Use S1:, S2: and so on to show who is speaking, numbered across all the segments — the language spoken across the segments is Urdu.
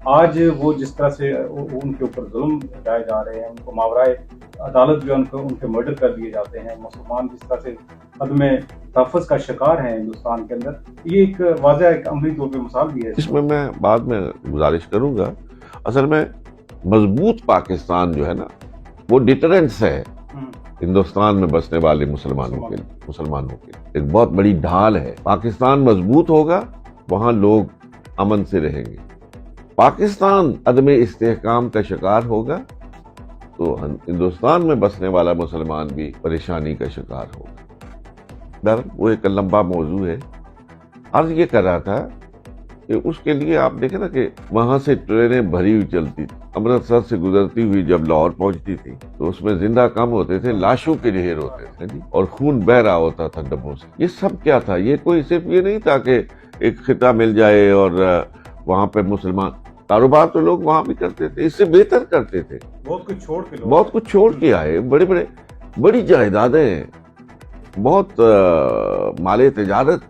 S1: آج وہ جس طرح سے ان کے اوپر ظلم ڈائے جا رہے ہیں، ان کو ماورائے عدالت جو ہے ان کے مرڈر کر دیے جاتے ہیں، مسلمان جس طرح سے عدم تحفظ کا شکار ہیں ہندوستان کے اندر، یہ ایک واضح ایک عملی طور پہ مثال بھی ہے۔
S2: اس میں بعد میں گزارش کروں گا، اصل میں مضبوط پاکستان جو ہے نا وہ ڈیٹرنس ہے ہندوستان میں بسنے والے مسلمانوں کے ایک بہت بڑی ڈھال ہے۔ پاکستان مضبوط ہوگا، وہاں لوگ امن سے رہیں گے۔ پاکستان عدم استحکام کا شکار ہوگا تو ہندوستان میں بسنے والا مسلمان بھی پریشانی کا شکار ہوگا۔ وہ ایک لمبا موضوع ہے۔ عرض یہ کر رہا تھا کہ اس کے لیے آپ دیکھیں نا کہ وہاں سے ٹرینیں بھری ہوئی چلتی تھی، امرتسر سے گزرتی ہوئی جب لاہور پہنچتی تھی تو اس میں زندہ کم ہوتے تھے، لاشوں کے ڈھیر ہوتے تھے اور خون بہ رہا ہوتا تھا ڈبوں سے۔ یہ سب کیا تھا؟ یہ کوئی صرف یہ نہیں تھا کہ ایک خطہ مل جائے اور وہاں پہ مسلمان، کاروبار تو لوگ وہاں بھی کرتے تھے، اس سے بہتر کرتے تھے، بہت کچھ چھوڑ کے آئے، بڑی جائیدادیں، بہت مال تجارت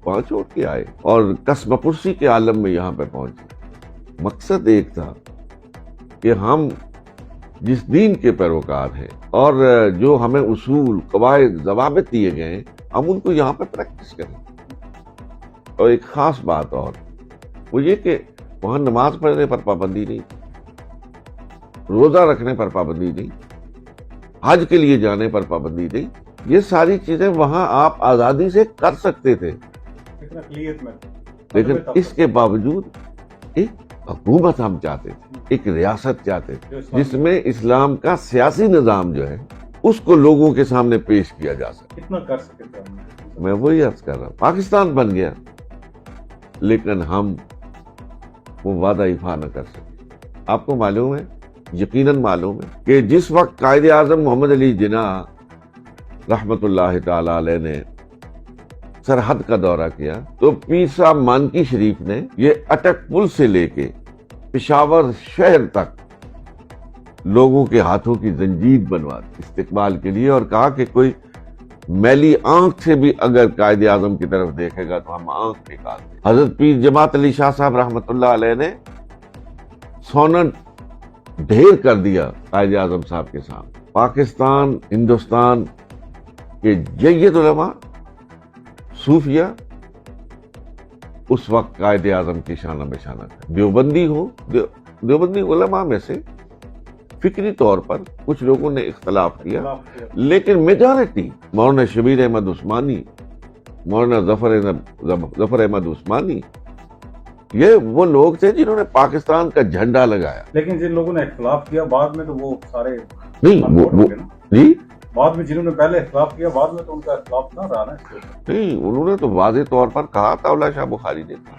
S2: وہاں چھوڑ کے آئے اور کسب پرسی کے عالم میں یہاں پہ پہنچے۔ مقصد ایک تھا کہ ہم جس دین کے پیروکار ہیں اور جو ہمیں اصول، قواعد، ضوابط دیے گئے ہیں، ہم ان کو یہاں پہ پریکٹس کریں۔ اور ایک خاص بات اور وہ یہ کہ وہاں نماز پڑھنے پر پابندی نہیں، روزہ رکھنے پر پابندی نہیں، حج کے لیے جانے پر پابندی نہیں، یہ ساری چیزیں وہاں آپ آزادی سے کر سکتے تھے، لیکن اس کے باوجود ایک حکومت ہم چاہتے تھے، ایک ریاست چاہتے تھے جس میں اسلام کا سیاسی نظام جو ہے اس کو لوگوں کے سامنے پیش کیا جا سکے۔
S1: کتنا کر سکتے تھے؟
S2: میں وہی عرض کر رہا ہوں، پاکستان بن گیا لیکن ہم وہ وعدہ ایفا نہ کر سکے۔ آپ کو معلوم ہے، یقیناً معلوم ہے کہ جس وقت قائد اعظم محمد علی جناح رحمت اللہ تعالی علیہ نے سرحد کا دورہ کیا تو پیر صاحب مانکی شریف نے یہ اٹک پل سے لے کے پشاور شہر تک لوگوں کے ہاتھوں کی زنجیر بنوا دی استقبال کے لیے، اور کہا کہ کوئی میلی آنکھ سے بھی اگر قائد اعظم کی طرف دیکھے گا تو ہم آنکھ نکال دیں۔ حضرت پیر جماعت علی شاہ صاحب رحمۃ اللہ علیہ نے سونا ڈھیر کر دیا قائد اعظم صاحب کے سامنے۔ پاکستان، ہندوستان کے جید علماء، صوفیہ اس وقت قائد اعظم کی شانہ بشانہ تھا۔ دیوبندی علماء میں سے فکری طور پر کچھ لوگوں نے اختلاف کیا، لیکن میجارٹی مولانا شبیر احمد عثمانی، مولانا ظفر احمد عثمانی، یہ وہ لوگ تھے جنہوں نے پاکستان کا جھنڈا لگایا۔
S1: لیکن جن لوگوں نے اختلاف کیا بعد میں تو وہ سارے
S2: جی
S1: بعد میں جنہوں نے پہلے اختلاف کیا بعد میں تو ان کا اختلاف نہ رہا نا۔
S2: نہیں، انہوں نے تو واضح طور پر کہا تھا، اولیاء شاہ بخاری نے کہا،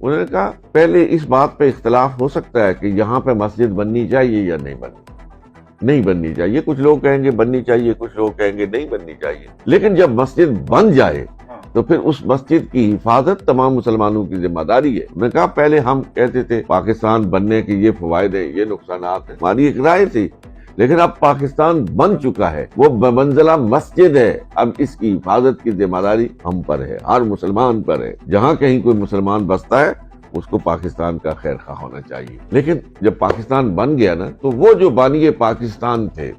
S2: انہوں نے کہا پہلے اس بات پہ اختلاف ہو سکتا ہے کہ یہاں پہ مسجد بننی چاہیے یا نہیں بننی چاہیے، کچھ لوگ کہیں گے بننی چاہیے، کچھ لوگ کہیں گے نہیں بننی چاہیے، لیکن جب مسجد بن جائے تو پھر اس مسجد کی حفاظت تمام مسلمانوں کی ذمہ داری ہے۔ انہوں نے کہا پہلے ہم کہتے تھے پاکستان بننے کے یہ فوائد ہیں، یہ نقصانات ہیں، ہماری ایک رائے تھی، لیکن اب پاکستان بن چکا ہے، وہ بمنزلہ مسجد ہے، اب اس کی حفاظت کی ذمہ داری ہم پر ہے، ہر مسلمان پر ہے۔ جہاں کہیں کوئی مسلمان بستا ہے اس کو پاکستان کا خیر خواہ ہونا چاہیے۔ لیکن جب پاکستان بن گیا نا تو وہ جو بانی پاکستان تھے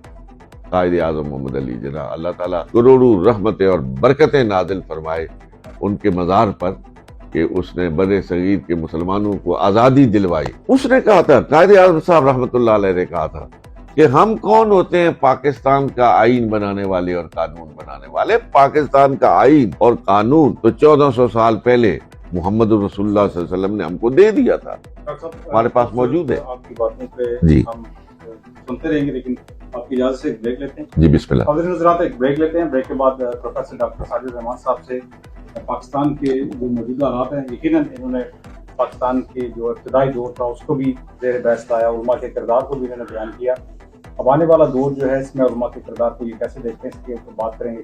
S2: قائد اعظم محمد علی جناح، اللہ تعالیٰ کروڑوں رحمتیں اور برکتیں نازل فرمائے ان کے مزار پر کہ اس نے بر صغیر کے مسلمانوں کو آزادی دلوائی۔ اس نے کہا تھا، قائد اعظم صاحب رحمت اللہ علیہ نے کہا تھا کہ ہم کون ہوتے ہیں پاکستان کا آئین بنانے والے اور قانون بنانے والے؟ پاکستان کا آئین اور قانون تو 1400 سال پہلے محمد رسول اللہ صلی اللہ علیہ وسلم نے ہم کو دے دیا تھا، ہمارے پاس موجود ہے۔
S1: آپ کی باتوں پہ
S2: جی
S1: ہم سنتے رہیں گے، لیکن آپ کی اجازت سے ایک بریک لیتے ہیں۔
S2: جی بسم اللہ۔
S1: حاضرین حضرات، ایک بریک لیتے ہیں، بریک کے بعد پروفیسر ڈاکٹر ساجد الرحمان صاحب سے پاکستان کے جو موجودہ حالات ہیں، یقیناً انہوں نے پاکستان کے جو ابتدائی دور تھا اس کو بھی زیر بحث لایا، علماء کے کردار کو بھی انہوں نے بیان کیا۔ اب آنے والا دور جو ہے اس میں علماء کے کردار کو یہ کیسے دیکھتے ہیں اس کی بات کریں گے۔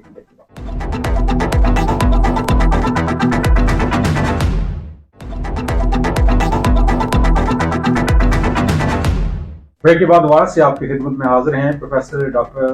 S1: بریک کے بعد دوبارہ سے آپ کی خدمت میں حاضر ہیں پروفیسر ڈاکٹر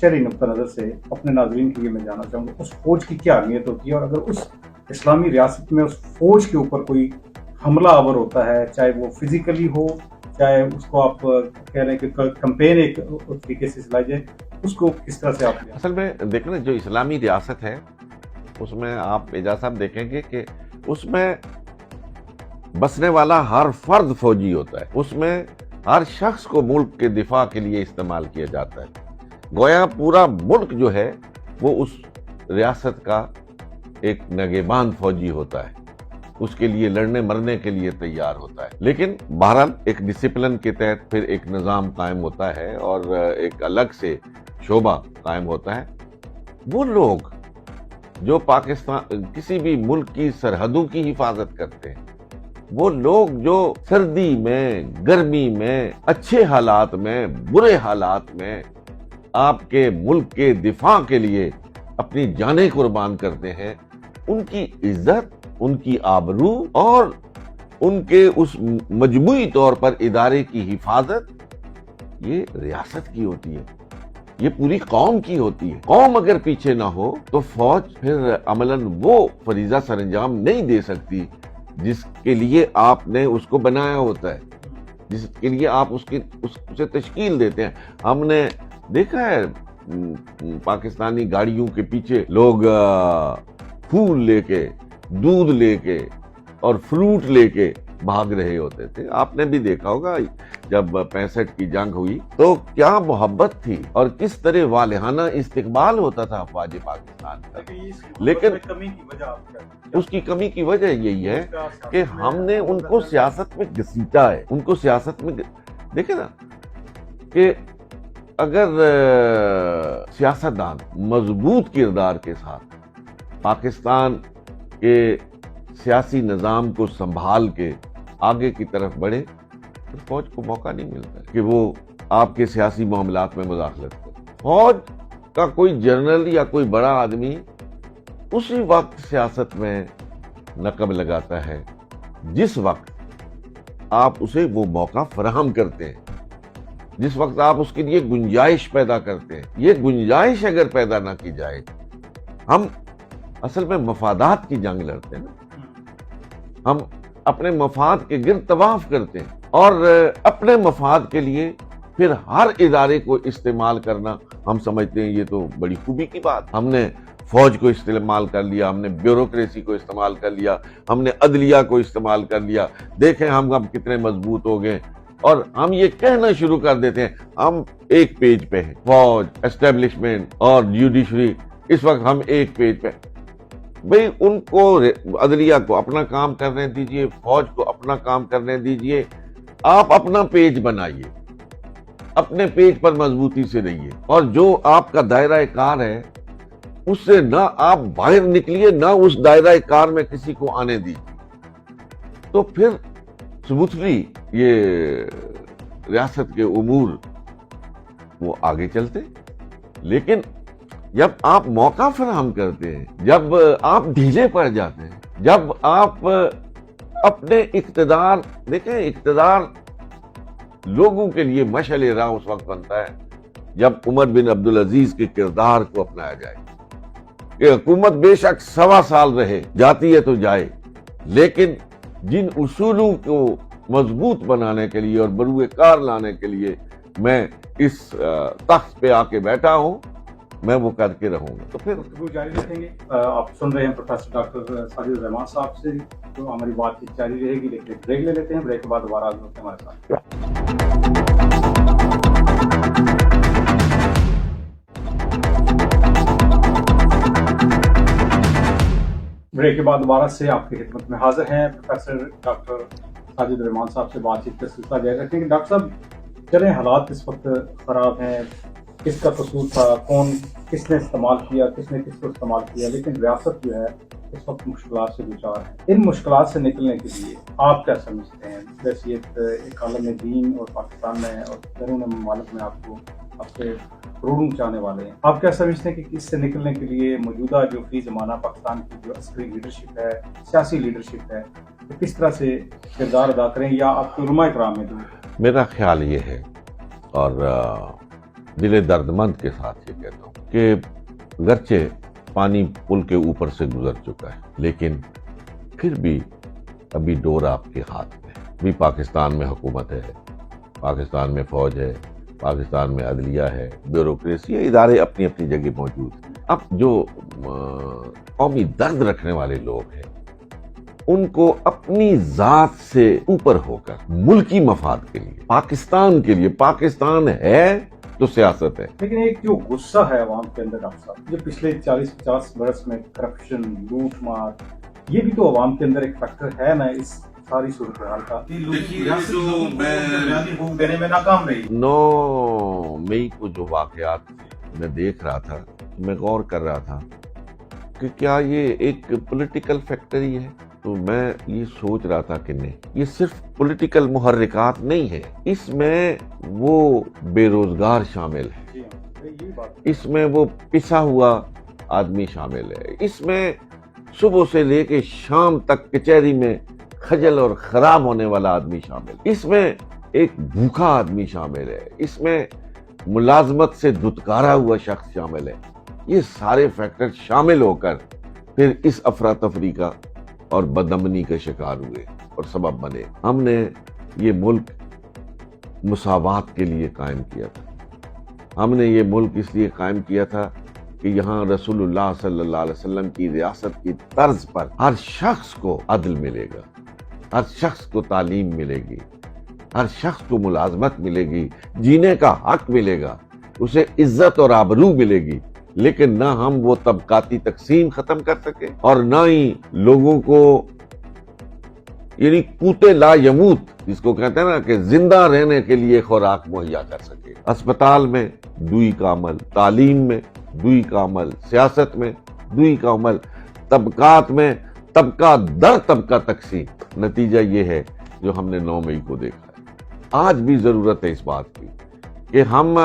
S1: شرعی نقطہ نظر سے اپنے ناظرین کے لیے میں جاننا چاہوں گا اس فوج کی کیا اہمیت ہوتی ہے، اور اگر اس اسلامی ریاست میں اس فوج کے اوپر کوئی حملہ آور ہوتا ہے، چاہے وہ فزیکلی ہو، چاہے اس کو آپ کہہ رہے ہیں کہ کمپین ایک طریقے سے چلائی جائے، اس کو کس طرح سے آپ؟
S2: اصل میں دیکھیں نا، جو اسلامی ریاست ہے اس میں آپ اعجاز صاحب دیکھیں گے کہ اس میں بسنے والا ہر فرد فوجی ہوتا ہے، اس میں ہر شخص کو ملک کے دفاع کے لیے استعمال کیا جاتا ہے، گویا پورا ملک جو ہے وہ اس ریاست کا ایک نگہبان فوجی ہوتا ہے، اس کے لیے لڑنے مرنے کے لیے تیار ہوتا ہے۔ لیکن بہرحال ایک ڈسپلن کے تحت پھر ایک نظام قائم ہوتا ہے اور ایک الگ سے شعبہ قائم ہوتا ہے۔ وہ لوگ جو پاکستان کسی بھی ملک کی سرحدوں کی حفاظت کرتے ہیں، وہ لوگ جو سردی میں، گرمی میں، اچھے حالات میں، برے حالات میں آپ کے ملک کے دفاع کے لیے اپنی جانیں قربان کرتے ہیں، ان کی عزت، ان کی آبرو اور ان کے اس مجموعی طور پر ادارے کی حفاظت یہ ریاست کی ہوتی ہے، یہ پوری قوم کی ہوتی ہے۔ قوم اگر پیچھے نہ ہو تو فوج پھر عملاً وہ فریضہ سر انجام نہیں دے سکتی جس کے لیے آپ نے اس کو بنایا ہوتا ہے، جس کے لیے آپ اسے تشکیل دیتے ہیں۔ ہم نے دیکھا ہے پاکستانی گاڑیوں کے پیچھے لوگ پھول لے کے، دودھ لے کے اور فروٹ لے کے بھاگ رہے ہوتے تھے۔ آپ نے بھی دیکھا ہوگا جب 65 کی جنگ ہوئی تو کیا محبت تھی اور کس طرح والہانہ استقبال ہوتا تھا افواج پاکستان کا۔ لیکن اس کی کمی کی وجہ یہی ہے کہ ہم نے ان کو سیاست میں گھسیٹا ہے، ان کو سیاست میں دیکھیں نا کہ اگر سیاستدان مضبوط کردار کے ساتھ پاکستان کے سیاسی نظام کو سنبھال کے آگے کی طرف بڑھے تو فوج کو موقع نہیں ملتا کہ وہ آپ کے سیاسی معاملات میں مداخلت کرے۔ فوج کا کوئی جنرل یا کوئی بڑا آدمی اسی وقت سیاست میں نقب لگاتا ہے جس وقت آپ اسے وہ موقع فراہم کرتے ہیں، جس وقت آپ اس کے لیے گنجائش پیدا کرتے ہیں۔ یہ گنجائش اگر پیدا نہ کی جائے، ہم اصل میں مفادات کی جنگ لڑتے ہیں نا، ہم اپنے مفاد کے گرد طواف کرتے ہیں اور اپنے مفاد کے لیے پھر ہر ادارے کو استعمال کرنا ہم سمجھتے ہیں یہ تو بڑی خوبی کی بات۔ ہم نے فوج کو استعمال کر لیا، ہم نے بیوروکریسی کو استعمال کر لیا، ہم نے عدلیہ کو استعمال کر لیا، دیکھیں ہم اب کتنے مضبوط ہو گئے، اور ہم یہ کہنا شروع کر دیتے ہیں ہم ایک پیج پہ ہیں، فوج، اسٹیبلشمنٹ اور جوڈیشری، اس وقت ہم ایک پیج پہ۔ بھئی ان کو عدلیہ کو اپنا کام کرنے دیجئے، فوج کو اپنا کام کرنے دیجئے، آپ اپنا پیج بنائیے، اپنے پیج پر مضبوطی سے رہیے، اور جو آپ کا دائرہ کار ہے اس سے نہ آپ باہر نکلیے، نہ اس دائرہ کار میں کسی کو آنے دیجیے، تو پھر ثبوتلی یہ ریاست کے امور وہ آگے چلتے۔ لیکن جب آپ موقع فراہم کرتے ہیں، جب آپ ڈھیلے پڑ جاتے ہیں، جب آپ اپنے اقتدار، دیکھیں اقتدار لوگوں کے لیے مشعل راہ اس وقت بنتا ہے جب عمر بن عبدالعزیز کے کردار کو اپنایا جائے کہ حکومت بے شک 1.25 سال رہے، جاتی ہے تو جائے، لیکن جن اصولوں کو مضبوط بنانے کے لیے اور بروئے کار لانے کے لیے میں اس تخت پہ آ کے بیٹھا ہوں، میں وہ کر کے رہوں گا۔ تو پھر
S1: گفتگو جاری رکھیں گے۔ آپ سن رہے ہیں پروفیسر ڈاکٹر ساجد الرحمان صاحب سے، تو ہماری بات چیت جاری رہے گی، لیکن بریک لے لیتے ہیں، بریک کے بعد دوبارہ حاضر ہوتے ہیں ہمارے ساتھ۔ بریک کے بعد دوبارہ سے آپ کی خدمت میں حاضر ہیں پروفیسر ڈاکٹر ساجد الرحمان صاحب سے بات چیت کا سلسلہ جاری رکھیں گے۔ ڈاکٹر صاحب، چلیں حالات اس وقت خراب ہیں، کس کا قصور تھا، کون کس نے استعمال کیا، کس نے کس کو استعمال کیا، لیکن ریاست جو ہے اس وقت مشکلات سے دوچار ہے۔ ان مشکلات سے نکلنے کے لیے آپ کیا سمجھتے ہیں؟ بحیثیت ایک عالم دین اور پاکستان میں اور بیرون ممالک میں آپ کو آپ سے کروڑوں چاہنے والے ہیں، آپ کیا سمجھتے ہیں کہ اس سے نکلنے کے لیے موجودہ جو فی زمانہ پاکستان کی جو عسکری لیڈرشپ ہے، سیاسی لیڈرشپ ہے، وہ کس طرح سے کردار ادا کریں، یا آپ کے علماء کرام میں جو؟
S2: میرا خیال یہ ہے، اور دل دردمند کے ساتھ یہ کہتا ہوں کہ گرچہ پانی پل کے اوپر سے گزر چکا ہے، لیکن پھر بھی ابھی ڈور آپ کے ہاتھ میں ہے۔ ابھی پاکستان میں حکومت ہے، پاکستان میں فوج ہے، پاکستان میں عدلیہ ہے، بیوروکریسی ہے، ادارے اپنی اپنی جگہ موجود ہیں۔ اب جو قومی درد رکھنے والے لوگ ہیں، ان کو اپنی ذات سے اوپر ہو کر ملکی مفاد کے لیے، پاکستان کے لیے، پاکستان ہے تو سیاست ہے۔
S1: لیکن ایک جو غصہ ہے عوام کے اندر ڈاکٹر صاحب، جو پچھلے 40-50 برس میں کرپشن، لوٹ مار، یہ بھی تو عوام کے اندر ایک فیکٹر ہے نا اس ساری صورتحال کا، کہ ریاست لوگوں کو بنیادی حقوق دینے میں ناکام رہی۔
S2: 9 مئی کو جو واقعات میں دیکھ رہا تھا، میں غور کر رہا تھا کہ کیا یہ ایک پولیٹیکل فیکٹر ہی ہے؟ تو میں یہ سوچ رہا تھا کہ نہیں، یہ صرف پولیٹیکل محرکات نہیں ہے، اس میں وہ بے روزگار شامل ہے، اس میں وہ پسا ہوا آدمی شامل ہے، اس میں صبح سے لے کے شام تک کچہری میں خجل اور خراب ہونے والا آدمی شامل ہے، اس میں ایک بھوکا آدمی شامل ہے، اس میں ملازمت سے دھتکارا ہوا شخص شامل ہے۔ یہ سارے فیکٹر شامل ہو کر پھر اس افراتفری کا اور بدامنی کا شکار ہوئے اور سبب بنے۔ ہم نے یہ ملک مساوات کے لیے قائم کیا تھا، ہم نے یہ ملک اس لیے قائم کیا تھا کہ یہاں رسول اللہ صلی اللہ علیہ وسلم کی ریاست کی طرز پر ہر شخص کو عدل ملے گا، ہر شخص کو تعلیم ملے گی، ہر شخص کو ملازمت ملے گی، جینے کا حق ملے گا، اسے عزت اور آبرو ملے گی، لیکن نہ ہم وہ طبقاتی تقسیم ختم کر سکے اور نہ ہی لوگوں کو یعنی قوت لا یموت جس کو کہتے ہیں نا کہ زندہ رہنے کے لیے خوراک مہیا کر سکے۔ اسپتال میں دوئی کا عمل، تعلیم میں دوئی کا عمل، سیاست میں دوئی کا عمل، طبقات میں طبقہ در طبقہ تقسیم۔ نتیجہ یہ ہے جو ہم نے 9 مئی کو دیکھا ہے۔ آج بھی ضرورت ہے اس بات کی کہ ہم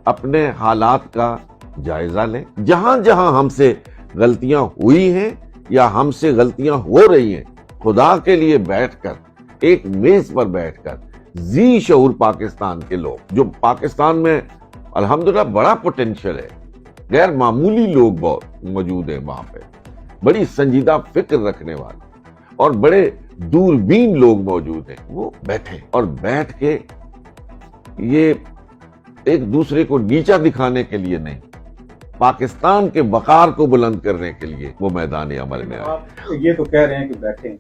S2: اپنے حالات کا جائزہ لیں، جہاں جہاں ہم سے غلطیاں ہوئی ہیں یا ہم سے غلطیاں ہو رہی ہیں، خدا کے لیے بیٹھ کر ایک میز پر بیٹھ کر ذی شعور پاکستان کے لوگ، جو پاکستان میں الحمدللہ بڑا پوٹینشل ہے، غیر معمولی لوگ بہت موجود ہیں وہاں پہ، بڑی سنجیدہ فکر رکھنے والے اور بڑے دوربین لوگ موجود ہیں، وہ بیٹھے اور بیٹھ کے یہ ایک دوسرے کو نیچا دکھانے کے لیے نہیں، پاکستان کے وقار کو بلند کرنے کے لیے وہ میدان عمل میں آئے۔
S1: آپ یہ تو کہہ رہے ہیں کہ بیٹھیں،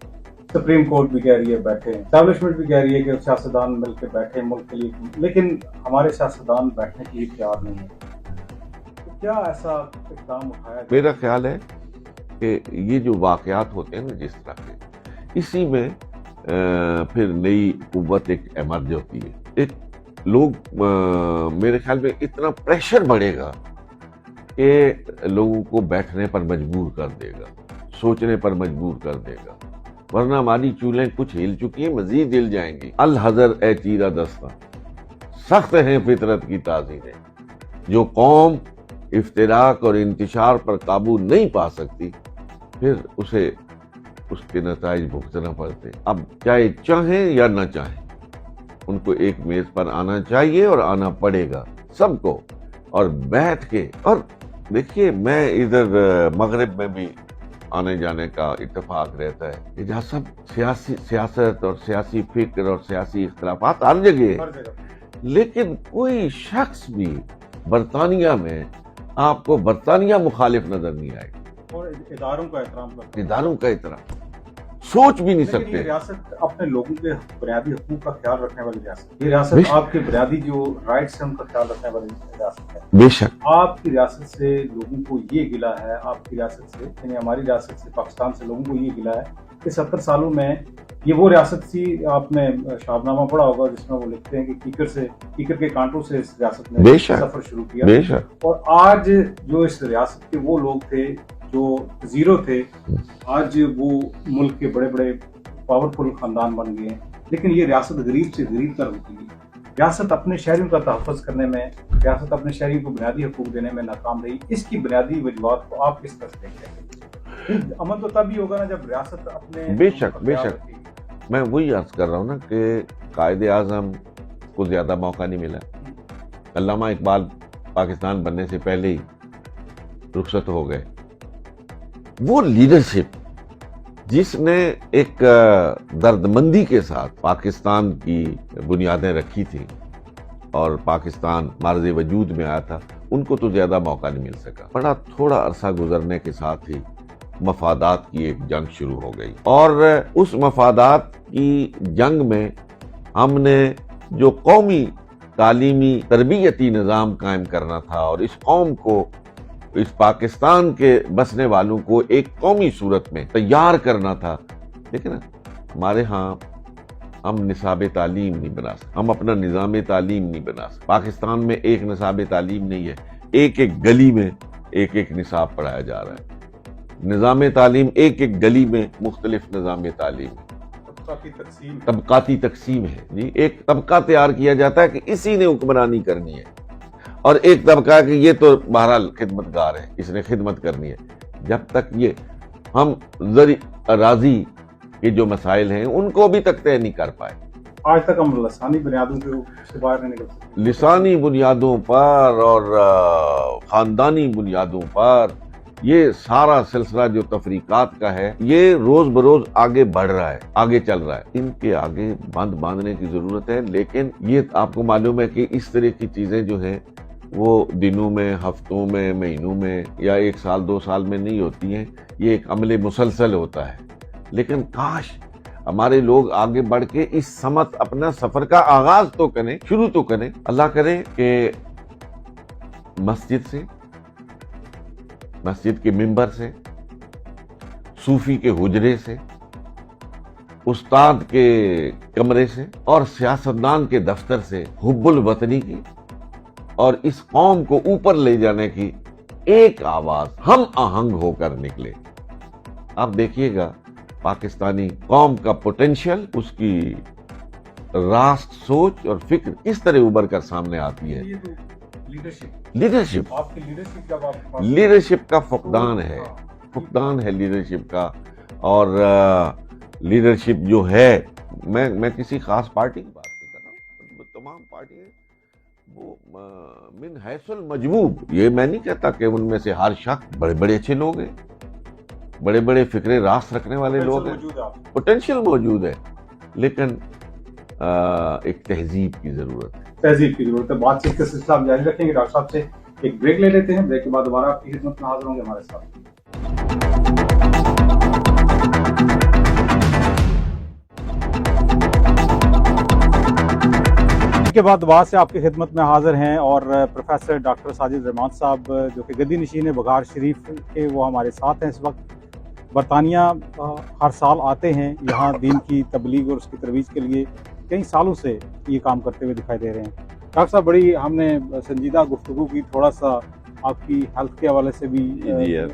S1: سپریم کورٹ بھی کہہ رہی ہے بیٹھیں، اسٹیبلشمنٹ بھی کہہ رہی ہے کہ سیاستدان مل کے بیٹھیں ملک کے لیے، لیکن ہمارے سیاستدان بیٹھنے کے لیے تیار نہیں ہیں۔ تو کیا ایسا اقدام اٹھایا جائے؟
S2: میرا خیال ہے کہ یہ جو واقعات ہوتے ہیں نا جس طرح کے، اسی میں پھر نئی قوت ایک ایمرج ہوتی ہے، ایک لوگ میرے خیال میں اتنا پریشر بڑھے گا کہ لوگوں کو بیٹھنے پر مجبور کر دے گا، سوچنے پر مجبور کر دے گا، ورنہ ہماری چولیں کچھ ہل چکی ہیں، مزید ہل جائیں گی۔ الحذر اے چیرہ دستہ، سخت ہیں فطرت کی تعزیریں، جو قوم افتراق اور انتشار پر قابو نہیں پا سکتی پھر اسے اس کے نتائج بھگتنا پڑتے۔ اب چاہے چاہیں یا نہ چاہیں، ان کو ایک میز پر آنا چاہیے اور آنا پڑے گا سب کو، اور بیٹھ کے۔ اور دیکھیے میں ادھر مغرب میں بھی آنے جانے کا اتفاق رہتا ہے کہ جہاں سب سیاست اور سیاسی فکر اور سیاسی اختلافات ہر جگہ ہے، لیکن کوئی شخص بھی برطانیہ میں آپ کو برطانیہ مخالف نظر نہیں آئے گا،
S1: اور اداروں کا احترام کرتا ہے،
S2: اداروں کا احترام سوچ بھی نہیں
S1: لیکن یہ
S2: سکتے۔
S1: ریاست اپنے لوگوں کے بنیادی حقوق کا خیال رکھنے والی ریاست، یہ ریاست آپ کے بنیادی جو رائٹس ہیں ان کا خیال رکھنے والی ریاست ہے۔
S2: بے شک
S1: آپ کی ریاست سے لوگوں کو یہ گلہ ہے، آپ کی ریاست سے یعنی ہماری ریاست سے پاکستان سے لوگوں کو یہ گلہ ہے کہ 70 سالوں میں یہ وہ ریاست تھی، آپ نے شہاب نامہ پڑھا ہوگا جس میں وہ لکھتے ہیں کہ کیکر کے کانٹوں سے اس ریاست نے
S2: بے شک
S1: سفر شروع کیا،
S2: بے شک
S1: اور آج جو اس ریاست کے وہ لوگ تھے جو زیرو تھے، آج وہ ملک کے بڑے بڑے پاورفل خاندان بن گئے ہیں، لیکن یہ ریاست غریب سے غریب تر ہوتی ہے۔ ریاست اپنے شہریوں کا تحفظ کرنے میں، ریاست اپنے شہریوں کو بنیادی حقوق دینے میں ناکام رہی۔ اس کی بنیادی وجوہات کو آپ کس طرح سے دیکھتے ہیں؟ عمل تو تب ہی ہوگا نا جب ریاست اپنے
S2: بے شک بے شک، میں وہی عرض کر رہا ہوں نا کہ قائد اعظم کو زیادہ موقع نہیں ملا، علامہ اقبال پاکستان بننے سے پہلے ہی رخصت ہو گئے. وہ لیڈرشپ جس نے ایک دردمندی کے ساتھ پاکستان کی بنیادیں رکھی تھیں اور پاکستان معرض وجود میں آیا تھا، ان کو تو زیادہ موقع نہیں مل سکا. بڑا تھوڑا عرصہ گزرنے کے ساتھ ہی مفادات کی ایک جنگ شروع ہو گئی، اور اس مفادات کی جنگ میں ہم نے جو قومی تعلیمی تربیتی نظام قائم کرنا تھا اور اس قوم کو، اس پاکستان کے بسنے والوں کو ایک قومی صورت میں تیار کرنا تھا، لیکن ہمارے ہاں ہم نصاب تعلیم نہیں بنا سکتے، ہم اپنا نظام تعلیم نہیں بنا سکتے. پاکستان میں ایک نصاب تعلیم نہیں ہے، ایک ایک گلی میں ایک ایک نصاب پڑھایا جا رہا ہے. نظام تعلیم ایک ایک گلی میں مختلف نظام تعلیم ہے. طبقاتی تقسیم ہے جی. ایک طبقہ تیار کیا جاتا ہے کہ اسی نے حکمرانی کرنی ہے، اور ایک طبقہ کہ یہ تو بہرحال خدمتگار ہے، اس نے خدمت کرنی ہے. جب تک یہ ہم زرعی اراضی کے جو مسائل ہیں ان کو بھی تک طے نہیں کر پائے.
S1: آج تک ہم لسانی بنیادوں سے باہر نہیں نکل سکتے.
S2: لسانی بنیادوں پر اور خاندانی بنیادوں پر یہ سارا سلسلہ جو تفریقات کا ہے، یہ روز بروز آگے بڑھ رہا ہے، آگے چل رہا ہے. ان کے آگے بند باندھنے کی ضرورت ہے، لیکن یہ آپ کو معلوم ہے کہ اس طرح کی چیزیں جو ہیں وہ دنوں میں، ہفتوں میں، مہینوں میں یا ایک سال 2 سال میں نہیں ہوتی ہیں. یہ ایک عمل مسلسل ہوتا ہے. لیکن کاش ہمارے لوگ آگے بڑھ کے اس سمت اپنا سفر کا آغاز تو کریں، شروع تو کریں. اللہ کرے کہ مسجد سے، مسجد کے ممبر سے، صوفی کے حجرے سے، استاد کے کمرے سے اور سیاستدان کے دفتر سے حب الوطنی کی اور اس قوم کو اوپر لے جانے کی ایک آواز ہم آہنگ ہو کر نکلے. آپ دیکھیے گا پاکستانی قوم کا پوٹینشل، اس کی راست سوچ اور فکر کس طرح ابھر کر سامنے آتی ہے. لیڈرشپ کا فقدان ہے، فقدان ہے لیڈرشپ کا. اور لیڈرشپ جو ہے، میں کسی خاص پارٹی کی بات نہیں کر رہا ہوں، تمام پارٹیاں وہ من حیث المجموع، یہ میں نہیں کہتا کہ ان میں سے ہر شخص بڑے بڑے اچھے لوگ ہیں، بڑے بڑے فکرے راست رکھنے والے لوگ ہیں، پوٹینشل موجود ہے، لیکن ایک تہذیب کی ضرورت ہے.
S1: تہذیب کی ضرورت ہے. بات چیت کا سلسلہ ہم جاری رکھیں گے. ڈاکٹر صاحب سے ایک بریک لے لیتے ہیں. بریک کے بعد دوبارہ آپ کی خدمت میں حاضر ہوں گے ہمارے ساتھ. کے بعد دوبارہ سے آپ کی خدمت میں حاضر ہیں، اور پروفیسر ڈاکٹر ساجد رحمان صاحب جو کہ گدی نشین بگاڑ شریف کے، وہ ہمارے ساتھ ہیں اس وقت. برطانیہ ہر سال آتے ہیں یہاں دین کی تبلیغ اور اس کی ترویج کے لیے، کئی سالوں سے یہ کام کرتے ہوئے دکھائی دے رہے ہیں. ڈاکٹر صاحب بڑی ہم نے سنجیدہ گفتگو کی، تھوڑا سا آپ کی ہیلتھ کے حوالے سے بھی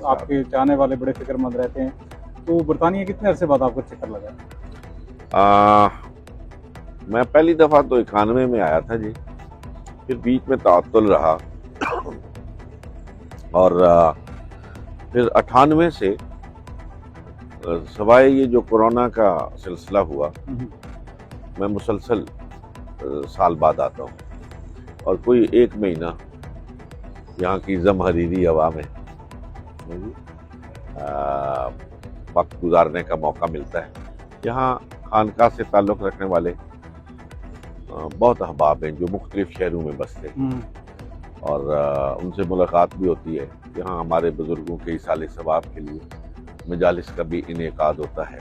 S1: آپ کے چاہنے والے بڑے فکر مند رہتے ہیں. تو برطانیہ کتنے عرصے بعد آپ کو چکر لگا؟
S2: میں پہلی دفعہ تو 91 میں آیا تھا جی، پھر بیچ میں تعطل رہا، اور پھر 98 سے سوائے یہ جو کورونا کا سلسلہ ہوا، میں مسلسل سال بعد آتا ہوں، اور کوئی 1 مہینہ یہاں کی زمہریری ہوا میں وقت گزارنے کا موقع ملتا ہے. یہاں خانقاہ سے تعلق رکھنے والے بہت احباب ہیں جو مختلف شہروں میں بستے ہیں، اور ان سے ملاقات بھی ہوتی ہے. یہاں ہمارے بزرگوں کے ایصال ثواب کے لیے مجالس کا بھی انعقاد ہوتا ہے،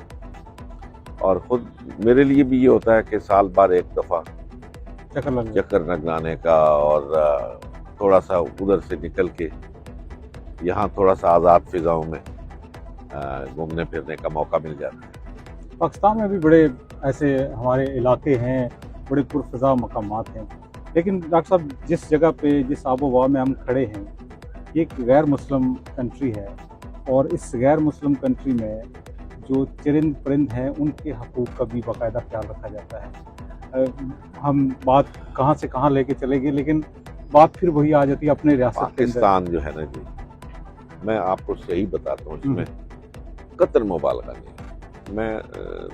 S2: اور خود میرے لیے بھی یہ ہوتا ہے کہ سال بار ایک دفعہ چکر لگانے کا، اور تھوڑا سا ادھر سے نکل کے یہاں تھوڑا سا آزاد فضاؤں میں گھومنے پھرنے کا موقع مل جاتا ہے.
S1: پاکستان میں بھی بڑے ایسے ہمارے علاقے ہیں، بڑے پرفضا مقامات ہیں، لیکن ڈاکٹر صاحب جس جگہ پہ، جس آب و ہوا میں ہم کھڑے ہیں، یہ ایک غیر مسلم کنٹری ہے، اور اس غیر مسلم کنٹری میں جو چرند پرند ہیں ان کے حقوق کا بھی باقاعدہ خیال رکھا جاتا ہے. ہم بات کہاں سے کہاں لے کے چلے گئے، لیکن بات پھر وہی آ جاتی ہے اپنے ریاست
S2: پاکستان جو ہے نا جی، میں آپ کو صحیح بتاتا ہوں، اس میں قطر مبالغہ نہیں. میں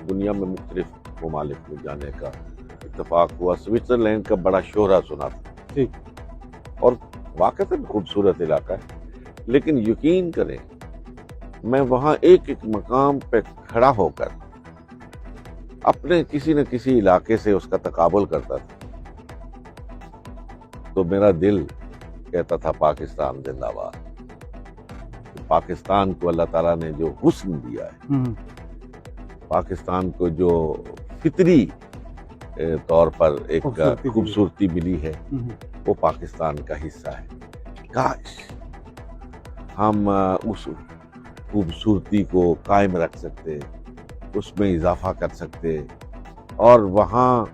S2: دنیا میں مختلف ممالک میں جانے کا اتفاق ہوا. سوئٹزرلینڈ کا بڑا شہرہ سنا تھا، اور واقعتاً خوبصورت علاقہ ہے، لیکن یقین کریں میں وہاں ایک ایک مقام پہ کھڑا ہو کر اپنے کسی نہ کسی علاقے سے اس کا تقابل کرتا تھا تو میرا دل کہتا تھا پاکستان زندہ باد۔ پاکستان کو اللہ تعالیٰ نے جو حسن دیا ہے، پاکستان کو جو فطری طور پر ایک خوبصورتی ملی ہے، وہ پاکستان کا حصہ ہے۔ کاش ہم اس خوبصورتی کو قائم رکھ سکتے، اس میں اضافہ کر سکتے، اور وہاں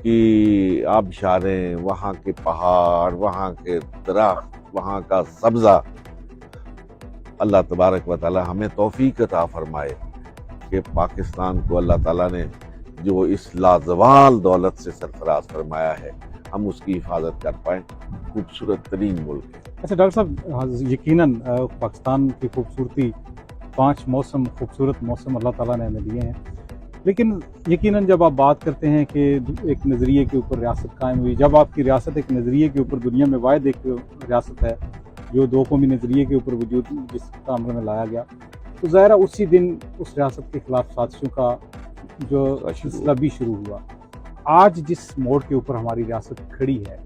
S2: کی آبشاریں، وہاں کے پہاڑ، وہاں کے درخت، وہاں کا سبزہ، اللہ تبارک و تعالی ہمیں توفیق عطا فرمائے کہ پاکستان کو اللہ تعالیٰ نے جو اس لازوال دولت سے سرفراز فرمایا ہے، ہم اس کی حفاظت کر پائیں۔ خوبصورت ترین ملک ہے۔
S1: اچھا ڈاکٹر صاحب، یقیناً پاکستان کی خوبصورتی، 5 موسم، خوبصورت موسم اللہ تعالیٰ نے ہمیں دیے ہیں، لیکن یقیناً جب آپ بات کرتے ہیں کہ ایک نظریے کے اوپر ریاست قائم ہوئی، جب آپ کی ریاست ایک نظریے کے اوپر، دنیا میں واحد ایک ریاست ہے جو 2 قومی نظریے کے اوپر وجود جس کا عمل میں لایا گیا، تو ظاہرہ اسی دن اس ریاست کے خلاف سازشوں کا جو سلسلہ بھی شروع ہوا۔ آج جس موڑ کے اوپر ہماری ریاست کھڑی ہے،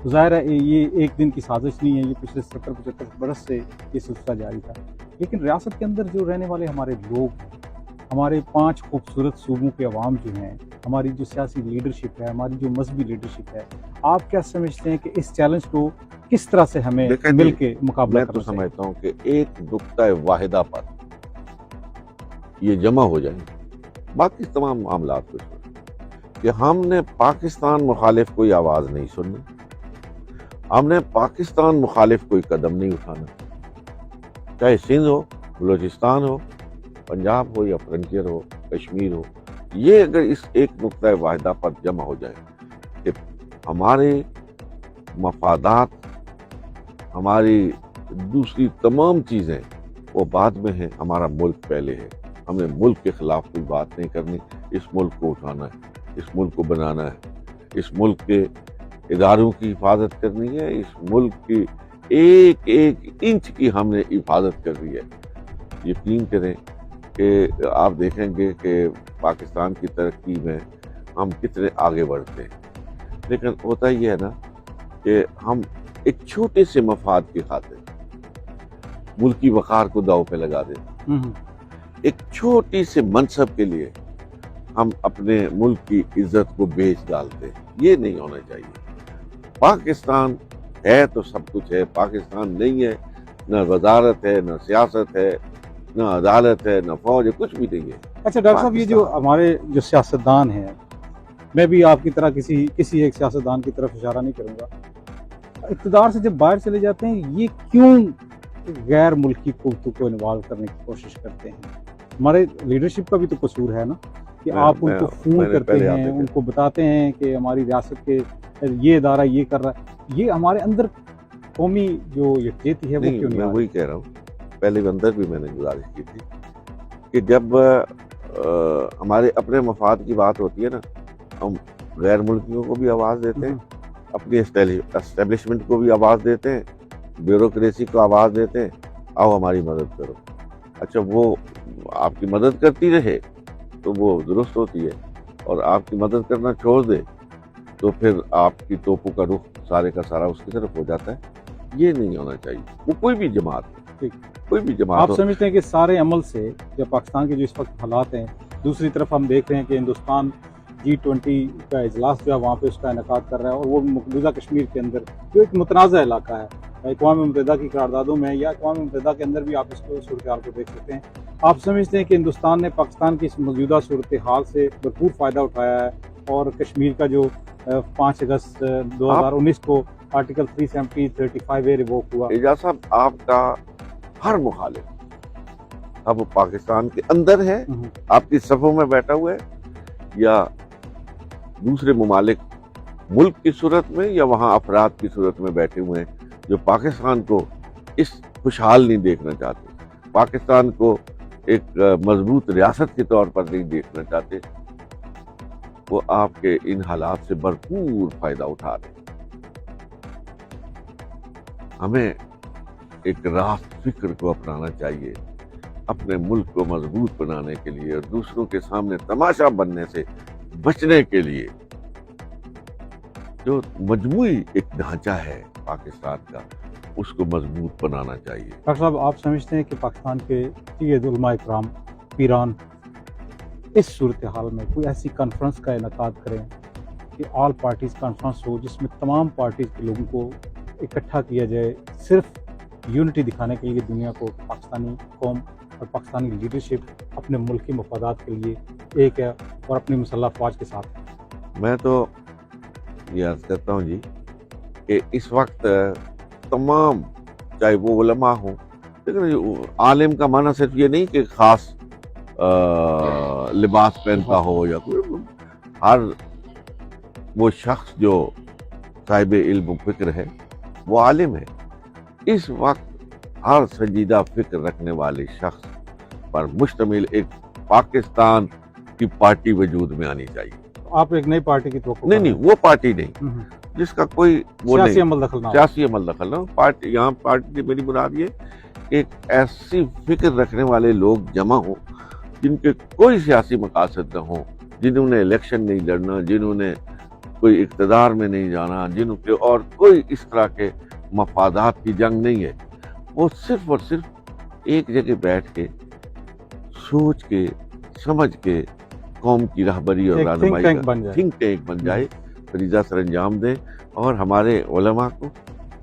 S1: تو ظاہر ہے یہ ایک دن کی سازش نہیں ہے، یہ پچھلے 70-75 برس سے یہ سلسلہ جاری تھا، لیکن ریاست کے اندر جو رہنے والے ہمارے لوگ ہیں، ہمارے 5 خوبصورت صوبوں کے عوام جو ہیں، ہماری جو سیاسی لیڈرشپ ہے، ہماری جو مذہبی لیڈرشپ ہے، آپ کیا سمجھتے ہیں کہ اس چیلنج کو کس طرح سے ہمیں مل کے مقابلہ کرنا چاہیے؟
S2: میں تو سمجھتا ہوں کہ ایک نقطہ واحدہ پر یہ جمع ہو جائیں، باقی تمام معاملات کو کہ ہم نے پاکستان مخالف کوئی آواز نہیں سننی، ہم نے پاکستان مخالف کوئی قدم نہیں اٹھانا، چاہے سندھ ہو، بلوچستان ہو، پنجاب ہو یا فرنٹیئر ہو، کشمیر ہو۔ یہ اگر اس ایک نقطہ واحدہ پر جمع ہو جائے کہ ہمارے مفادات، ہماری دوسری تمام چیزیں وہ بعد میں ہیں، ہمارا ملک پہلے ہے، ہمیں ملک کے خلاف کوئی بات نہیں کرنی، اس ملک کو اٹھانا ہے، اس ملک کو بنانا ہے، اس ملک کے اداروں کی حفاظت کرنی ہے، اس ملک کی ایک ایک انچ کی ہم نے حفاظت کرنی ہے۔ یقین کریں کہ آپ دیکھیں گے کہ پاکستان کی ترقی میں ہم کتنے آگے بڑھتے ہیں، لیکن ہوتا یہ ہے نا کہ ہم ایک چھوٹے سے مفاد کی خاطر ملکی وقار کو داؤ پہ لگا دیتے ہیں، ایک چھوٹی سے منصب کے لیے ہم اپنے ملک کی عزت کو بیچ ڈالتے ہیں۔ یہ نہیں ہونا چاہیے۔ پاکستان ہے تو سب کچھ ہے، پاکستان نہیں ہے، نہ وزارت ہے، نہ سیاست ہے، نہ عدالت ہے، نہ فوج ہے، کچھ بھی نہیں ہے۔
S1: اچھا ڈاکٹر صاحب، یہ جو ہمارے جو سیاستدان ہیں، میں بھی آپ کی طرح کسی ایک سیاستدان کی طرف اشارہ نہیں کروں گا، اقتدار سے جب باہر چلے جاتے ہیں، یہ کیوں غیر ملکی قوتوں کو انوالو کرنے کی کوشش کرتے ہیں؟ ہمارے لیڈرشپ کا بھی تو قصور ہے نا کہ آپ ان کو فون کرتے ہیں، ان کو بتاتے ہیں کہ ہماری ریاست کے یہ ادارہ یہ کر رہا ہے، یہ ہمارے اندر قومی جو یکجہتی ہے وہ کیوں نہیں؟
S2: میں وہی کہہ رہا ہوں، پہلے اندر بھی میں نے گزارش کی تھی کہ جب ہمارے اپنے مفاد کی بات ہوتی ہے نا، ہم غیر ملکیوں کو بھی آواز دیتے ہیں، اپنی اسٹیبلشمنٹ کو بھی آواز دیتے ہیں، بیوروکریسی کو آواز دیتے ہیں، آؤ ہماری مدد کرو۔ اچھا، وہ آپ کی مدد کرتی رہے تو وہ درست ہوتی ہے، اور آپ کی مدد کرنا چھوڑ دے تو پھر آپ کی توپوں کا رخ سارے کا سارا اس کی طرف ہو جاتا ہے۔ یہ نہیں ہونا چاہیے، وہ کوئی بھی جماعت ہو، کوئی بھی جماعت
S1: آپ سمجھتے ہیں کہ سارے عمل سے یا پاکستان کے جو اس وقت حالات ہیں، دوسری طرف ہم دیکھ رہے ہیں کہ ہندوستان G20 کا اجلاس جو ہے وہاں پہ اس کا انعقاد کر رہا ہے، اور وہ مقبوضہ کشمیر کے اندر جو ایک متنازع علاقہ ہے، اقوام متحدہ کی قراردادوں میں یا اقوام متحدہ کے اندر بھی آپ اس کو صورتحال کو دیکھ سکتے ہیں۔ آپ سمجھتے ہیں کہ ہندوستان نے پاکستان کی اس موجودہ صورتحال سے بھرپور فائدہ اٹھایا ہے، اور کشمیر کا جو 5 اگست 2019 کو آرٹیکل 370-35A ریووک ہوا؟
S2: اعجاز صاحب، آپ کا ہر مخالف اب پاکستان کے اندر ہے، آپ کی صفوں میں بیٹھا ہوا ہے، یا دوسرے ممالک ملک کی صورت میں یا وہاں افراد کی صورت میں بیٹھے ہوئے ہیں جو پاکستان کو اس خوشحال نہیں دیکھنا چاہتے، پاکستان کو ایک مضبوط ریاست کے طور پر نہیں دیکھنا چاہتے، وہ آپ کے ان حالات سے بھرپور فائدہ اٹھا رہے ہیں۔ ہمیں ایک راست فکر کو اپنانا چاہیے اپنے ملک کو مضبوط بنانے کے لیے اور دوسروں کے سامنے تماشا بننے سے بچنے کے لیے. جو مجموعی ایک ڈھانچہ ہے پاکستان کا اس کو مضبوط بنانا چاہیے.
S1: ڈاکٹر صاحب، آپ سمجھتے ہیں کہ پاکستان کے سید علماء اکرام پیران اس صورتحال میں کوئی ایسی کانفرنس کا انعقاد کریں کہ آل پارٹیز کانفرنس ہو جس میں تمام پارٹیز کے لوگوں کو اکٹھا کیا جائے صرف یونٹی دکھانے کے لیے دنیا کو پاکستانی قوم اور پاکستانی لیڈرشپ اپنے ملکی مفادات کے لیے ایک ہے اور اپنی مسلح افواج کے ساتھ؟
S2: میں تو یہ عرض کرتا ہوں جی کہ اس وقت تمام چاہے وہ علماء ہوں، لیکن عالم کا معنی صرف یہ نہیں کہ خاص لباس پہنتا ہو یا کوئی، ہر وہ شخص جو صاحب علم و فکر ہے وہ عالم ہے. اس وقت ہر سنجیدہ فکر رکھنے والے شخص پر مشتمل ایک پاکستان کی پارٹی وجود میں آنی چاہیے.
S1: آپ ایک نئی پارٹی کی توقع؟
S2: نہیں، وہ پارٹی نہیں جس کا کوئی وہ
S1: سیاسی عمل دخل نہ،
S2: سیاسی عمل دخل نہ. پارٹی یہاں پارٹی کی میری مراد یہ ایک ایسی فکر رکھنے والے لوگ جمع ہوں جن کے کوئی سیاسی مقاصد نہ ہوں، جنہوں نے الیکشن نہیں لڑنا، جنہوں نے کوئی اقتدار میں نہیں جانا، جنہوں کے اور کوئی اس طرح کے مفادات کی جنگ نہیں ہے. وہ صرف اور صرف ایک جگہ بیٹھ کے سوچ کے سمجھ کے قوم کی رہبری اور رہنمائی کا تھنک ٹینک بن جائے، فریضہ سر انجام دیں. اور ہمارے علماء کو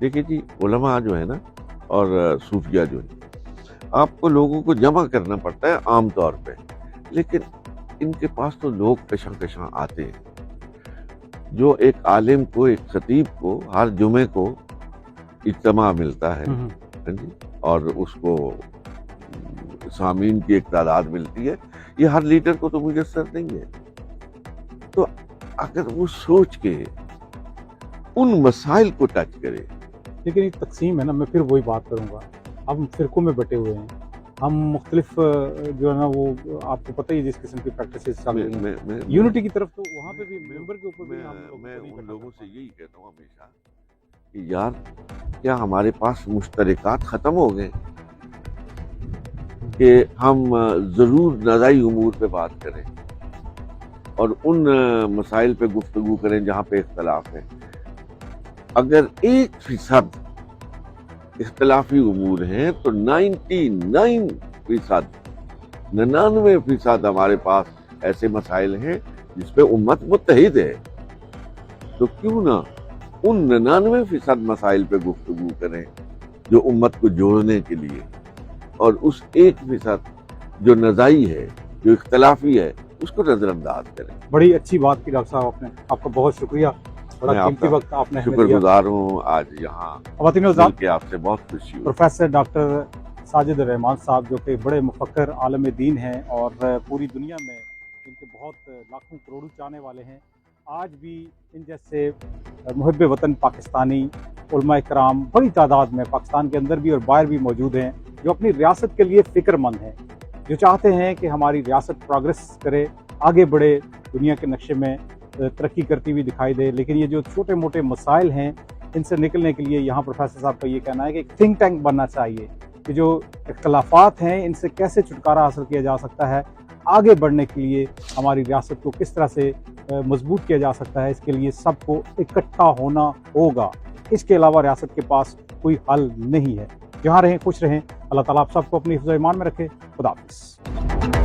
S2: دیکھیے جی، علماء جو ہے نا اور صوفیہ جو ہے، آپ کو لوگوں کو جمع کرنا پڑتا ہے عام طور پہ، لیکن ان کے پاس تو لوگ پیشاں پیشاں آتے ہیں. جو ایک عالم کو، ایک خطیب کو ہر جمعے کو اجتماع ملتا ہے اور اس کو سامعین کی ایک تعداد ملتی ہے، یہ ہر لیڈر کو تو میسر نہیں ہے. تو اگر وہ سوچ کے ان مسائل کو ٹچ کرے.
S1: لیکن یہ تقسیم ہے نا، میں پھر وہی بات کروں گا، ہم فرقوں میں بٹے ہوئے ہیں، ہم مختلف جو ہے نا وہ آپ کو پتہ ہی جس قسم کی پریکٹسز چل رہی ہیں یونٹی کی طرف، تو وہاں پہ بھی ممبر کے اوپر بھی
S2: میں ان لوگوں سے یہی کہتا ہوں ہمیشہ کہ یار کیا ہمارے پاس مشترکات ختم ہو گئے کہ ہم ضرور نزاعی امور پہ بات کریں اور ان مسائل پہ گفتگو کریں جہاں پہ اختلاف ہے. اگر 1% اختلافی امور ہیں تو 99% ہمارے پاس ایسے مسائل ہیں جس پہ امت متحد ہے. تو کیوں نہ ان 99% مسائل پہ گفتگو کریں جو امت کو جوڑنے کے لیے، اور اس 1% جو نزاعی ہے، جو اختلافی ہے، اس کو نظر انداز کریں.
S1: بڑی اچھی بات کی ڈاکٹر صاحب، آپ کا بہت شکریہ. بڑا قیمتی وقت آپ نے
S2: شکر گزار ہوں. آج یہاں مل کے آپ سے بہت خوشی ہوئی.
S1: پروفیسر ڈاکٹر ساجد الرحمان صاحب جو کہ بڑے مفکر عالم دین ہیں اور پوری دنیا میں ان کے بہت لاکھوں کروڑوں چاہنے والے ہیں، آج بھی ان جیسے محب وطن پاکستانی علماء کرام بڑی تعداد میں پاکستان کے اندر بھی اور باہر بھی موجود ہیں، جو اپنی ریاست کے لیے فکر مند ہیں، جو چاہتے ہیں کہ ہماری ریاست پروگریس کرے، آگے بڑھے، دنیا کے نقشے میں ترقی کرتی ہوئی دکھائی دے. لیکن یہ جو چھوٹے موٹے مسائل ہیں ان سے نکلنے کے لیے یہاں پروفیسر صاحب کا یہ کہنا ہے کہ ایک تھنک ٹینک بننا چاہیے کہ جو اختلافات ہیں ان سے کیسے چھٹکارا حاصل کیا جا سکتا ہے، آگے بڑھنے کے لیے ہماری ریاست کو کس طرح سے مضبوط کیا جا سکتا ہے. اس کے لیے سب کو اکٹھا ہونا ہوگا، اس کے علاوہ ریاست کے پاس کوئی حل نہیں ہے. جہاں رہیں خوش رہیں. اللہ تعالیٰ آپ سب کو اپنی حفظ و ایمان میں رکھے. خدا حافظ.